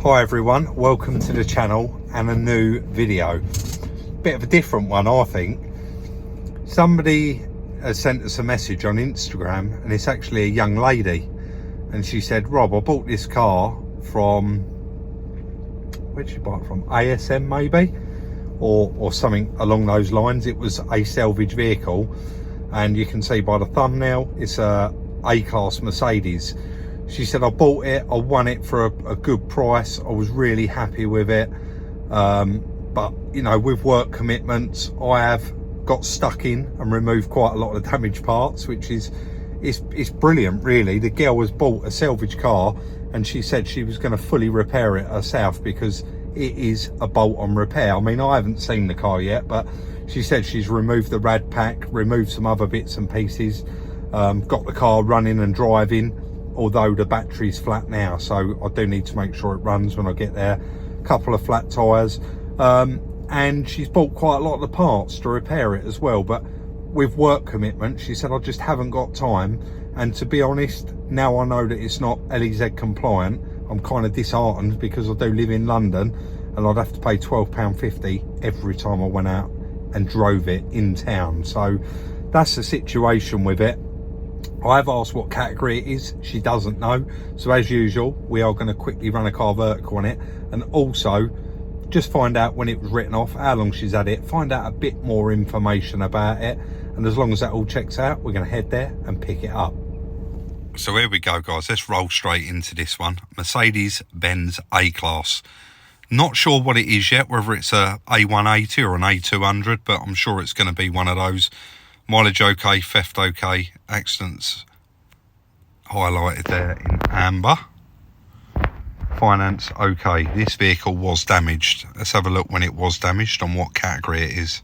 Hi everyone, welcome to the channel and a new video. Bit of a different one, I think. Somebody has sent us a message on Instagram and it's actually a young lady, and she said, Rob, I bought this car from, where'd she buy it from? ASM maybe, or something along those lines. It was a salvage vehicle, and you can see by the thumbnail it's a A-Class Mercedes. She said, I bought it, I won it for a good price, I was really happy with it, but you know, with work commitments I have got stuck in and removed quite a lot of the damaged parts, which is it's brilliant really. The girl has bought a salvage car and she said she was going to fully repair it herself because it is a bolt-on repair. I mean, I haven't seen the car yet, but she said she's removed the rad pack, removed some other bits and pieces, got the car running and driving, although the battery's flat now, so I do need to make sure it runs when I get there. A couple of flat tyres, and she's bought quite a lot of the parts to repair it as well, but with work commitment she said, I just haven't got time. And to be honest, now I know that it's not LEZ compliant, I'm kind of disheartened, because I do live in London and I'd have to pay £12.50 every time I went out and drove it in town. So that's the situation with it. I've asked what category it is, she doesn't know, so as usual we are going to quickly run a car vertical on it and also just find out when it was written off, how long she's had it, find out a bit more information about it, and as long as that all checks out we're going to head there and pick it up. So here we go guys, let's roll straight into this one. Mercedes-Benz A-Class. Not sure what it is yet, whether it's a A180 or an A200, but I'm sure it's going to be one of those. Mileage okay, theft okay, accidents highlighted there in amber. Finance okay. This vehicle was damaged. Let's have a look when it was damaged, on what category it is.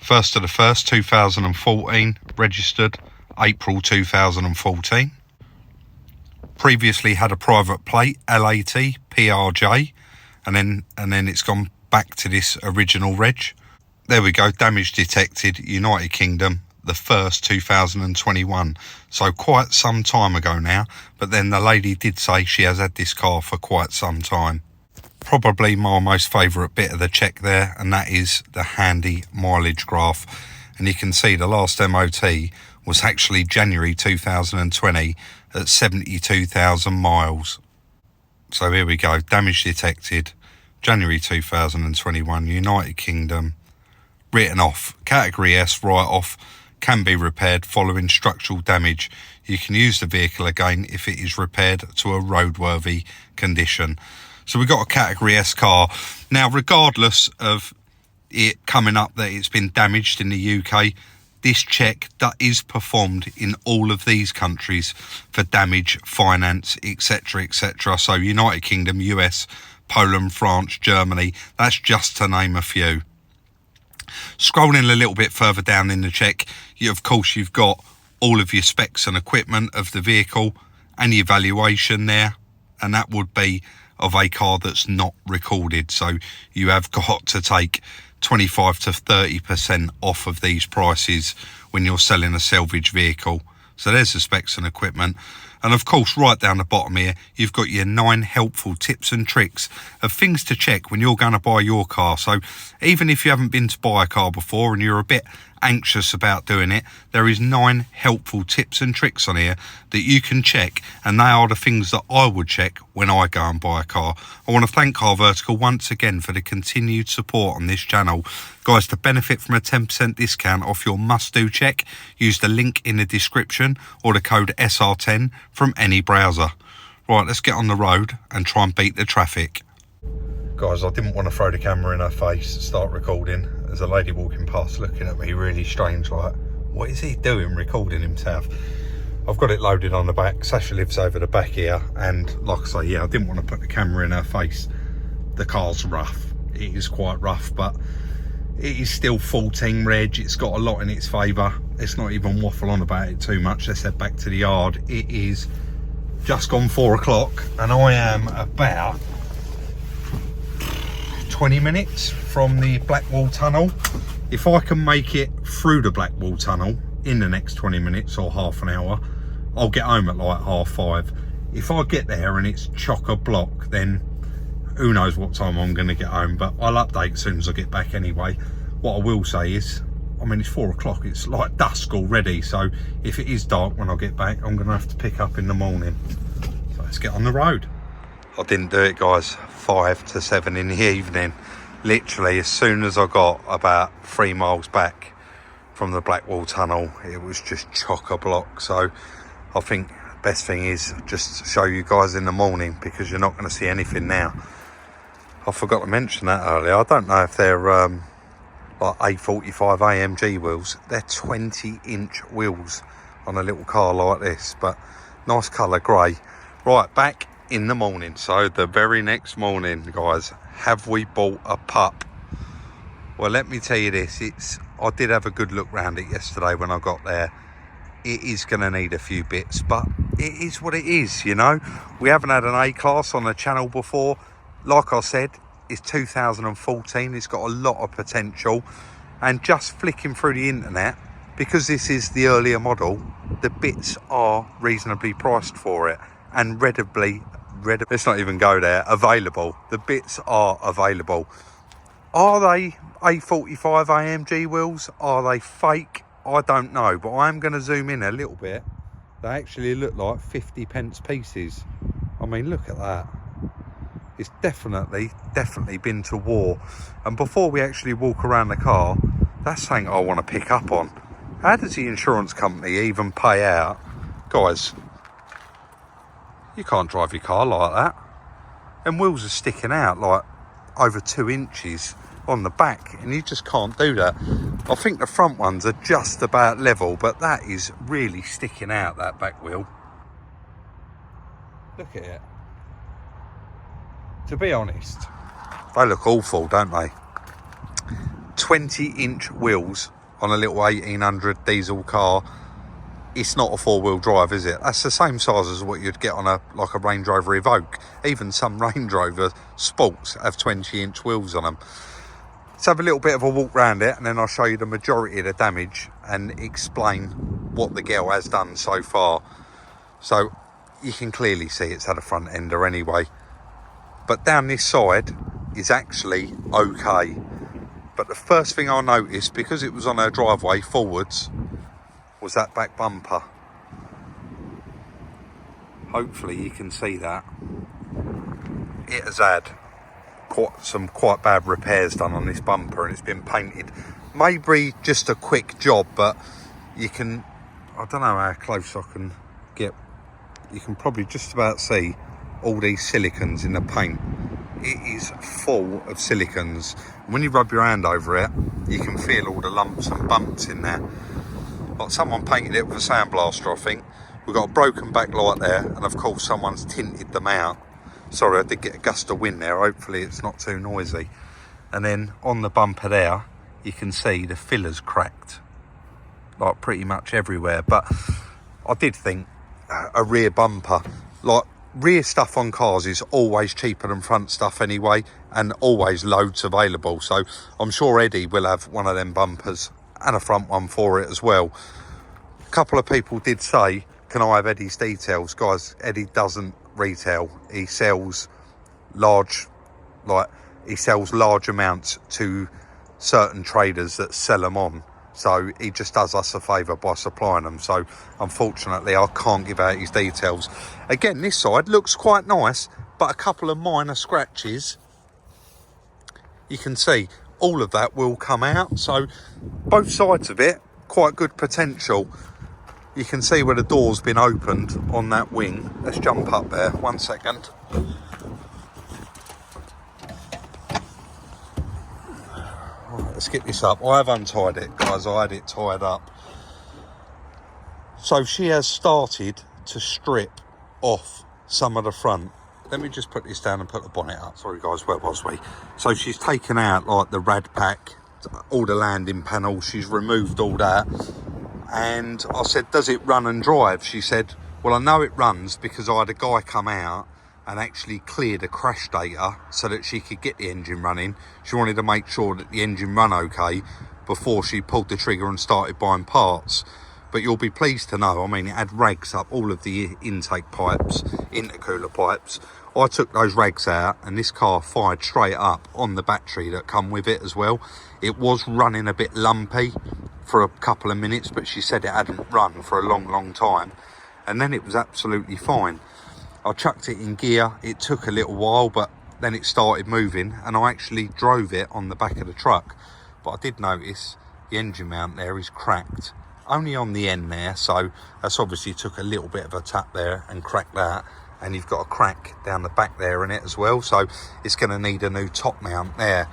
1st of the 1st 2014, registered April 2014. Previously had a private plate, LAT PRJ, and then it's gone back to this original reg. There we go, damage detected, United Kingdom, the 1st 2021, so quite some time ago now, but then the lady did say she has had this car for quite some time. Probably my most favourite bit of the check there, and that is the handy mileage graph, and you can see the last MOT was actually January 2020 at 72,000 miles. So here we go, damage detected, January 2021, United Kingdom, written off, category S, write off, can be repaired following structural damage. You can use the vehicle again if it is repaired to a roadworthy condition. So we've got a category S car. Now, regardless of it coming up that it's been damaged in the UK, this check that is performed in all of these countries for damage, finance, etc, etc. So United Kingdom, US, Poland, France, Germany, that's just to name a few. Scrolling a little bit further down in the check, of course you've got all of your specs and equipment of the vehicle and your valuation there, and that would be of a car that's not recorded. So you have got to take 25 to 30% off of these prices when you're selling a salvage vehicle. So there's the specs and equipment. And of course, right down the bottom here, you've got your 9 helpful tips and tricks of things to check when you're going to buy your car. So even if you haven't been to buy a car before and you're a bit anxious about doing it, there is 9 helpful tips and tricks on here that you can check, and they are the things that I would check when I go and buy a car. I want to thank Car Vertical once again for the continued support on this channel. Guys, to benefit from a 10% discount off your must-do check, use the link in the description or the code SR10 from any browser. Right, let's get on the road and try and beat the traffic. Guys, I didn't want to throw the camera in her face, start recording. There's a lady walking past looking at me really strange, like, what is he doing recording himself? I've got it loaded on the back. Sasha lives over the back here, and like I say, yeah, I didn't want to put the camera in her face. The car's rough, it is quite rough, but it is still 14 reg, it's got a lot in its favour. Let's not even waffle on about it too much, let's head back to the yard. It is just gone 4 o'clock and I am about 20 minutes from the Blackwall Tunnel. If I can make it through the Blackwall Tunnel in the next 20 minutes or half an hour, I'll get home at like 5:30. If I get there and it's chock-a-block, then who knows what time I'm going to get home, but I'll update as soon as I get back anyway. What I will say is, I mean, it's 4 o'clock, it's like dusk already, so if it is dark when I get back, I'm going to have to pick up in the morning. So let's get on the road. I didn't do it, guys. 5 to 7 in the evening. Literally, as soon as I got about 3 miles back from the Blackwall Tunnel, it was just chock-a-block. So I think the best thing is just show you guys in the morning, because you're not going to see anything now. I forgot to mention that earlier. I don't know if they're like A45 AMG wheels. They're 20-inch wheels on a little car like this, but nice colour grey. Right, back in the morning. So the very next morning, guys, have we bought a pup? Well, let me tell you this, I did have a good look round it yesterday when I got there. It is going to need a few bits, but it is what it is, you know. We haven't had an A-Class on the channel before. Like I said, it's 2014. It's got a lot of potential. And just flicking through the internet, because this is the earlier model, the bits are reasonably priced for it. And let's not even go there, available. The bits are available. Are they A45 AMG wheels? Are they fake? I don't know, but I am going to zoom in a little bit. They actually look like 50p pieces. I mean, look at that. It's definitely been to war. And before we actually walk around the car, that's something I want to pick up on. How does the insurance company even pay out? Guys, you can't drive your car like that. And wheels are sticking out like over 2 inches on the back, and you just can't do that. I think the front ones are just about level, but that is really sticking out, that back wheel. Look at it. To be honest, they look awful, don't they? 20-inch wheels on a little 1800 diesel car. It's not a 4-wheel drive, is it? That's the same size as what you'd get on a Range Rover Evoque. Even some Range Rover Sports have 20-inch wheels on them. Let's have a little bit of a walk around it, and then I'll show you the majority of the damage and explain what the girl has done so far. So you can clearly see it's had a front ender anyway. But down this side is actually okay. But the first thing I noticed, because it was on her driveway forwards, was that back bumper. Hopefully you can see that. It has had some quite bad repairs done on this bumper, and it's been painted. Maybe just a quick job, but you can, I don't know how close I can get, you can probably just about see all these silicons in the paint. It is full of silicons. When you rub your hand over it, you can feel all the lumps and bumps in there. Like someone painted it with a sandblaster, I think. We've got a broken backlight there, and of course someone's tinted them out. Sorry, I did get a gust of wind there. Hopefully it's not too noisy. And then on the bumper there, you can see the fillers cracked, like pretty much everywhere. But I did think a rear bumper, like rear stuff on cars is always cheaper than front stuff anyway, and always loads available. So I'm sure Eddie will have one of them bumpers and a front one for it as well. A couple of people did say, can I have Eddie's details? Guys, Eddie doesn't retail. He sells large amounts to certain traders that sell them on. So he just does us a favour by supplying them. So unfortunately I can't give out his details. Again, this side looks quite nice, but a couple of minor scratches. You can see all of that will come out. So both sides of it, quite good potential. You can see where the door's been opened on that wing. Let's jump up there, 1 second. Right, let's get this up. I have untied it, guys. I had it tied up. So she has started to strip off some of the front. Let me just put this down and put the bonnet up. Sorry guys, where was we? So she's taken out like the rad pack, all the landing panels. She's removed all that. And I said, does it run and drive? She said, well, I know it runs because I had a guy come out and actually clear the crash data so that she could get the engine running. She wanted to make sure that the engine run okay before she pulled the trigger and started buying parts. But you'll be pleased to know, I mean, it had rags up all of the intake pipes, intercooler pipes, I took those rags out and this car fired straight up on the battery that come with it as well. It was running a bit lumpy for a couple of minutes, but she said it hadn't run for a long time, and then it was absolutely fine. I chucked it in gear. It took a little while, but then it started moving, and I actually drove it on the back of the truck. But I did notice the engine mount there is cracked, only on the end there, so that's obviously took a little bit of a tap there and cracked that. And you've got a crack down the back there in it as well, so it's going to need a new top mount there.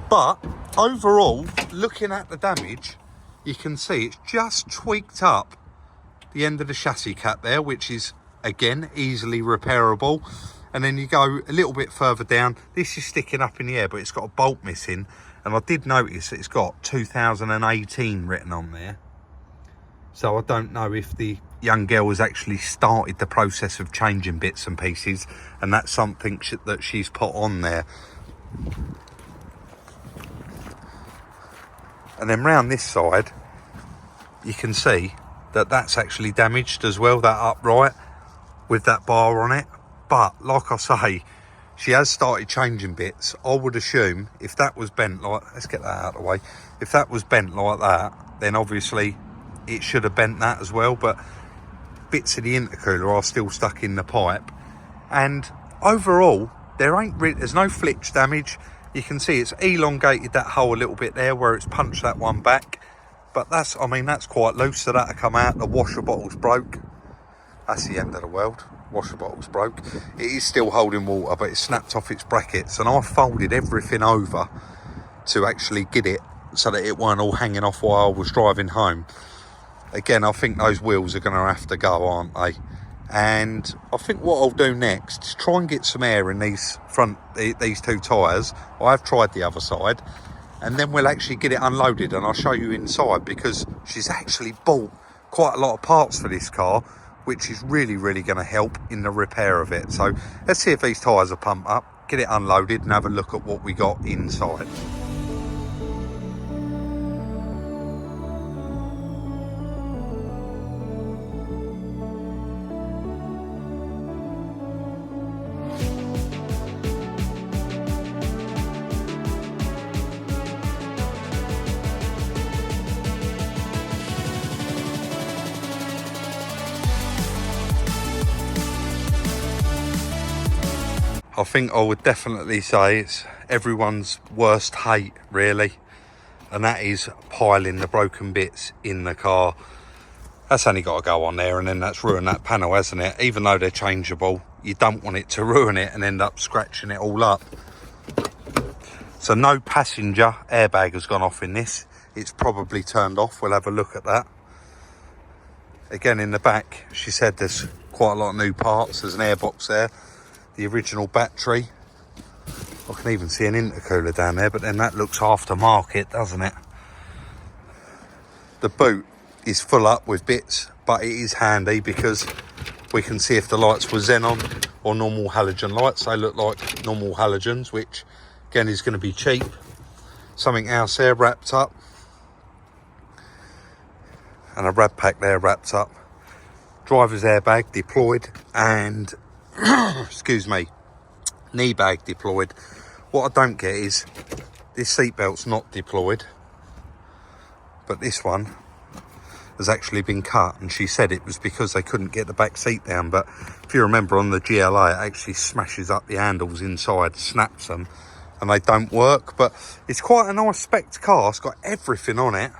But overall, looking at the damage, you can see it's just tweaked up the end of the chassis cap there, which is again easily repairable. And then you go a little bit further down, this is sticking up in the air, but it's got a bolt missing, and I did notice that it's got 2018 written on there. So I don't know if the young girl has actually started the process of changing bits and pieces, and that's something that she's put on there. And then round this side, you can see that that's actually damaged as well, that upright with that bar on it. But like I say, she has started changing bits. I would assume if that was bent like, let's get that out of the way, if that was bent like that, then obviously it should have bent that as well. But bits of the intercooler are still stuck in the pipe, and overall there's no flitch damage. You can see it's elongated that hole a little bit there where it's punched that one back, but that's quite loose, so that'll come out. The washer bottle's broke. That's the end of the world. Washer bottle's broke. It is still holding water, but it snapped off its brackets, and I folded everything over to actually get it so that it weren't all hanging off while I was driving home. Again, I think those wheels are going to have to go, aren't they? And I think what I'll do next is try and get some air in these two tyres. I've tried the other side, and then we'll actually get it unloaded and I'll show you inside, because she's actually bought quite a lot of parts for this car, which is really going to help in the repair of it. So let's see if these tyres are pumped up, get it unloaded and have a look at what we got inside. I think I would definitely say it's everyone's worst hate, really, and that is piling the broken bits in the car. That's only got to go on there, and then that's ruined that panel, hasn't it? Even though they're changeable, you don't want it to ruin it and end up scratching it all up. So no passenger airbag has gone off in this. It's probably turned off. We'll have a look at that. Again, in the back, she said there's quite a lot of new parts. There's an airbox there, the original battery. I can even see an intercooler down there, but then that looks aftermarket, doesn't it? The boot is full up with bits, but it is handy because we can see if the lights were xenon or normal halogen lights. They look like normal halogens, which again is going to be cheap. Something else there wrapped up, and a rad pack there wrapped up. Driver's airbag deployed, and excuse me, knee bag deployed. What I don't get is this seat belt's not deployed, but this one has actually been cut, and she said it was because they couldn't get the back seat down. But if you remember, on the GLA, it actually smashes up the handles inside, snaps them, and they don't work. But it's quite a nice spec car. It's got everything on it.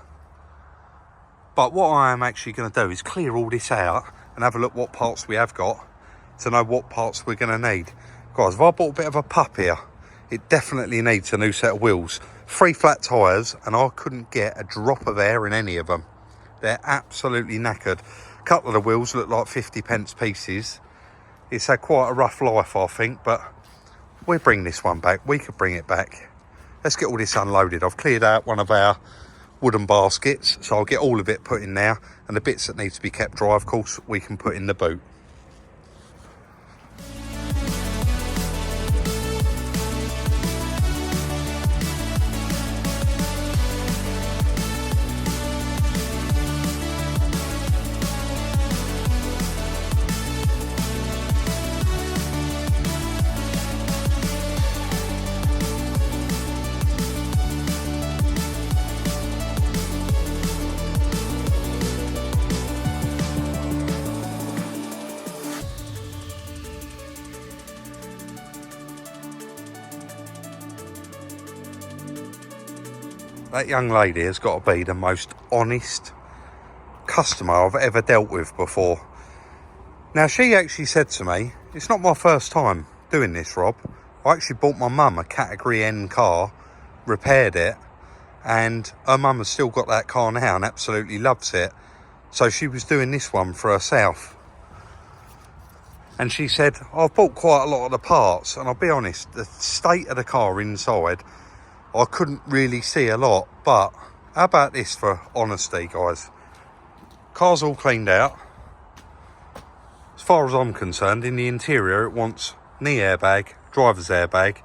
But what I am actually going to do is clear all this out and have a look what parts we have got, to know what parts we're going to need. Guys, if I bought a bit of a pup here, it definitely needs a new set of wheels. 3 flat tyres, and I couldn't get a drop of air in any of them. They're absolutely knackered. A couple of the wheels look like 50p pieces. It's had quite a rough life, I think, but we'll bring this one back. We could bring it back. Let's get all this unloaded. I've cleared out one of our wooden baskets, so I'll get all of it put in there, and the bits that need to be kept dry, of course, we can put in the boot. That young lady has got to be the most honest customer I've ever dealt with before. Now, she actually said to me, it's not my first time doing this, Rob. I actually bought my mum a Category N car, repaired it, and her mum has still got that car now and absolutely loves it. So she was doing this one for herself. And she said, I've bought quite a lot of the parts, and I'll be honest, the state of the car inside, I couldn't really see a lot. But how about this for honesty, guys? Car's all cleaned out. As far as I'm concerned, in the interior, it wants knee airbag, driver's airbag,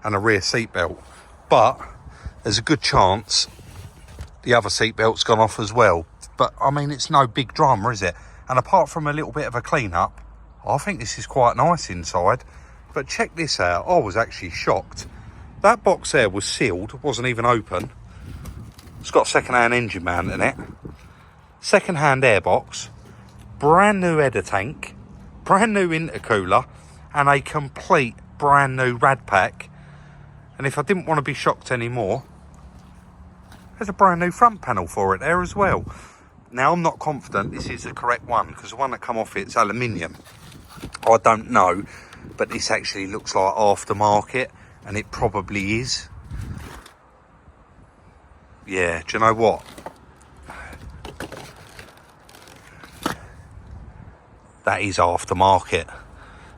and a rear seat belt. But there's a good chance the other seat belt's gone off as well. But I mean, it's no big drama, is it? And apart from a little bit of a clean up, I think this is quite nice inside. But check this out. I was actually shocked. That box there was sealed, wasn't even open. It's got a second-hand engine mount in it. Second-hand airbox. Brand new header tank. Brand new intercooler. And a complete brand new rad pack. And if I didn't want to be shocked anymore, there's a brand new front panel for it there as well. Now, I'm not confident this is the correct one, because the one that come off it's aluminium. I don't know, but this actually looks like aftermarket, and it probably is. Yeah, do you know what? That is aftermarket.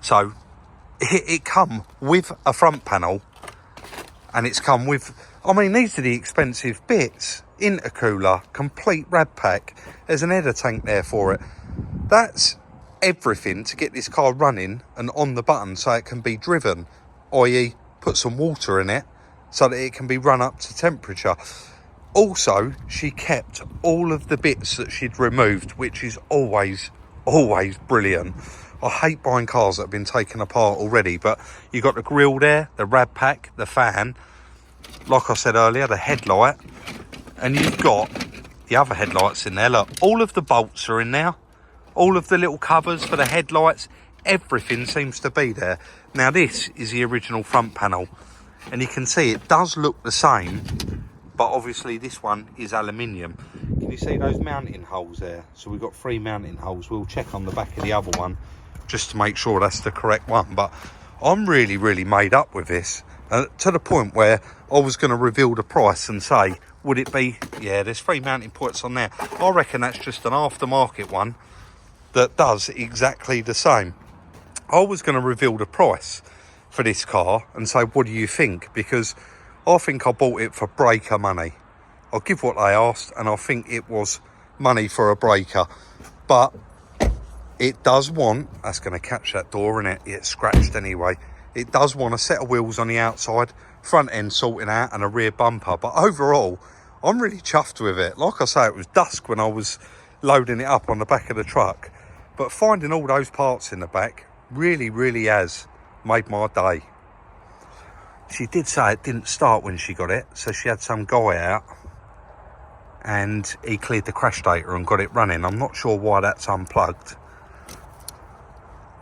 So it come with a front panel, and it's come with, I mean, these are the expensive bits. Intercooler, complete rad pack. There's an header tank there for it. That's everything to get this car running and on the button so it can be driven, i.e. put some water in it so that it can be run up to temperature. Also, she kept all of the bits that she'd removed, which is always brilliant. I hate buying cars that have been taken apart already, but you got the grille there, the rad pack, the fan, like I said earlier, the headlight, and you've got the other headlights in there. Look, all of the bolts are in there. All of the little covers for the headlights, everything seems to be there. Now, this is the original front panel, and you can see it does look the same, but obviously this one is aluminium. Can you see those mounting holes there? So we've got 3 mounting holes. We'll check on the back of the other one just to make sure that's the correct one. But I'm really made up with this, to the point where I was going to reveal the price and say, would it be, yeah, there's 3 mounting points on there. I reckon that's just an aftermarket one that does exactly the same. I was going to reveal the price for this car and say, what do you think? Because I think I bought it for breaker money. I'll give what they asked, and I think it was money for a breaker. But it does want, that's going to catch that door, innit? It's scratched anyway. It does want a set of wheels on the outside, front end sorting out, and a rear bumper. But overall, I'm really chuffed with it. Like I say, it was dusk when I was loading it up on the back of the truck. But finding all those parts in the back really has made my day. She did say it didn't start when she got it, so she had some guy out and he cleared the crash data and got it running. I'm not sure why that's unplugged.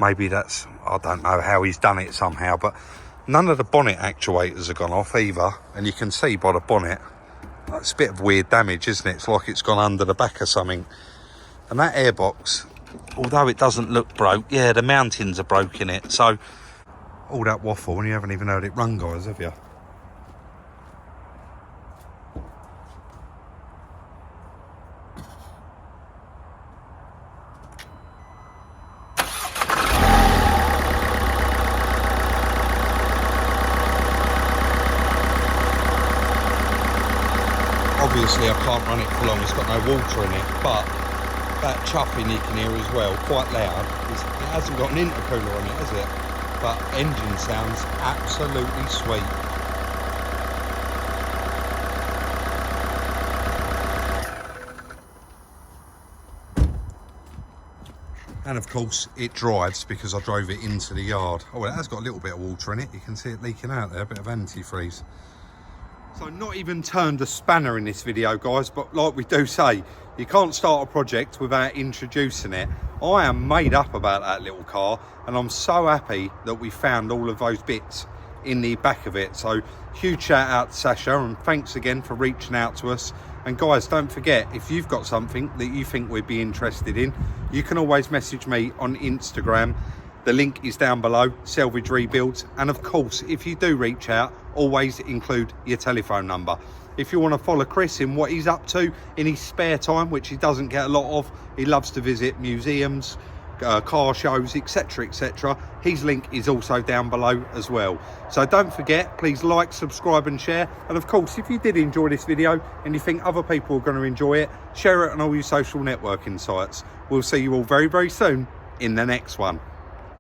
Maybe that's, I don't know how he's done it somehow, but none of the bonnet actuators have gone off either. And you can see by the bonnet, it's a bit of weird damage, isn't it? It's like it's gone under the back of something. And that airbox, although it doesn't look broke, yeah, the mountings are broke in it. So all that waffle and you haven't even heard it run, guys, have you? Obviously I can't run it for long, it's got no water in it, but that chuffing you can hear as well, quite loud. It hasn't got an intercooler on it, has it? But engine sounds absolutely sweet. And of course it drives because I drove it into the yard. Oh, well, it has got a little bit of water in it. You can see it leaking out there, a bit of antifreeze. So not even turned a spanner in this video, guys, but like we do say, you can't start a project without introducing it. I am made up about that little car, and I'm so happy that we found all of those bits in the back of it. So huge shout out to Sasha, and thanks again for reaching out to us. And guys, don't forget, if you've got something that you think we'd be interested in, you can always message me on Instagram. The link is down below, Salvage Rebuilds. And of course, if you do reach out, always include your telephone number. If you want to follow Chris in what he's up to in his spare time, which he doesn't get a lot of, he loves to visit museums, car shows, etc, etc. His link is also down below as well. So don't forget, please like, subscribe and share. And of course, if you did enjoy this video and you think other people are going to enjoy it, share it on all your social networking sites. We'll see you all very, very soon in the next one.